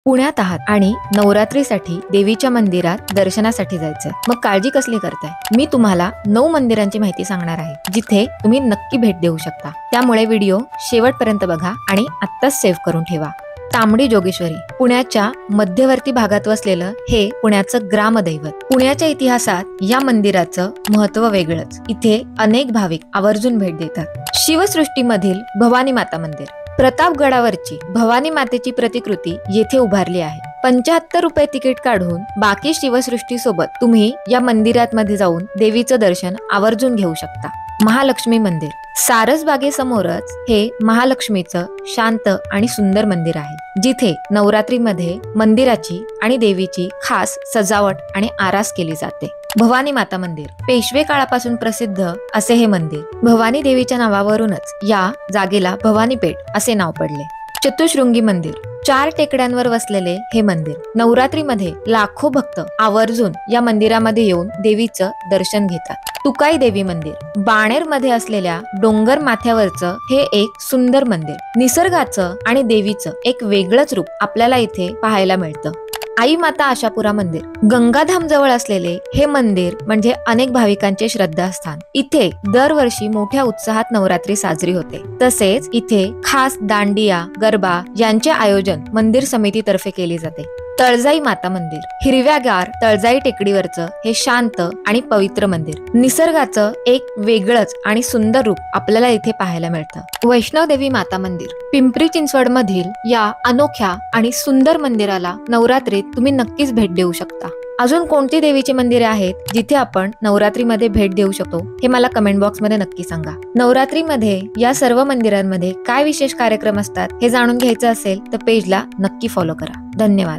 पुण्यात आहात आणि नवरात्रीसाठी देवीच्या मंदिरात दर्शनासाठी जायचंय, मग काळजी कसली करताय? मी तुम्हाला 9 मंदिरांची माहिती सांगणार आहे जिथे तुम्ही नक्की भेट देऊ शकता। त्यामुळे व्हिडिओ शेवटपर्यंत बघा आणि आत्ताच सेव्ह करून ठेवा। तांबडी जोगेश्वरी पुण्याच्या मध्यवर्ती भागात वसलेलं हे पुण्याचं ग्रामदैवत। पुण्याच्या इतिहासात या मंदिराचं महत्त्व वेगळंच। इथे अनेक भाविक आवर्जून भेट देतात। शिवसृष्टीमधील भवानी माता मंदिर, प्रतापगडावरची भवानी मातेची प्रतिकृती येथे उभारली आहे। 75 रुपये तिकीट काढून बाकी शिवसृष्टी सोबत तुम्ही या मंदिरात मध्ये जाऊन देवीचं दर्शन आवर्जून घेऊ शकता। महालक्ष्मी मंदिर, सारसबागेसमोरच हे महालक्ष्मीचं शांत आणि सुंदर मंदिर आहे, जिथे नवरात्रीमध्ये मंदिराची आणि देवीची खास सजावट आणि आरास केली जाते। भवानी माता मंदिर, पेशवे काळापासून प्रसिद्ध असे हे मंदिर। भवानी देवीच्या नावावरूनच या जागेला भवानीपेठ असे नाव पडले। चतुशृंगी मंदिर, 4 टेकड्यांवर वसलेले हे मंदिर। नवरात्रीमध्ये लाखो भक्त आवर्जून या मंदिरामध्ये येऊन देवीचं दर्शन घेतात। तुकाई देवी मंदिर, बाणेर मध्ये असलेल्या डोंगर माथ्यावरचं हे एक सुंदर मंदिर। निसर्गाचं आणि देवीचं एक वेगळंच रूप आपल्याला इथे पाहायला मिळतं। आई माता आशापुरा मंदिर, गंगाधाम जवळ असलेले हे मंदिर म्हणजे अनेक भाविकांचे श्रद्धास्थान। इथे दरवर्षी मोठ्या उत्साहात नवरात्री साजरी होते। तसेच इथे खास दांडिया, गरबा यांचे आयोजन मंदिर समितीतर्फे केले जाते। तळजाई माता मंदिर, हिरव्यागार तळजाई टेकडीवरचं हे शांत आणि पवित्र मंदिर। निसर्गाचं एक वेगळंच आणि सुंदर रूप आपल्याला इथे पाहायला मिळतं। वैष्णोदेवी माता मंदिर, पिंपरी चिंचवड मधील या अनोख्या आणि सुंदर मंदिराला नवरात्रीत तुम्ही नक्कीच भेट देऊ शकता। अजून कोणती देवीची मंदिरे आहेत जिथे आपण नवरात्रीमध्ये भेट देऊ शकतो हे मला कमेंट बॉक्स मध्ये नक्की सांगा। नवरात्रीमध्ये या सर्व मंदिरांमध्ये काय विशेष कार्यक्रम असतात हे जाणून घ्यायचं असेल तर पेजला नक्की फॉलो करा। धन्यवाद।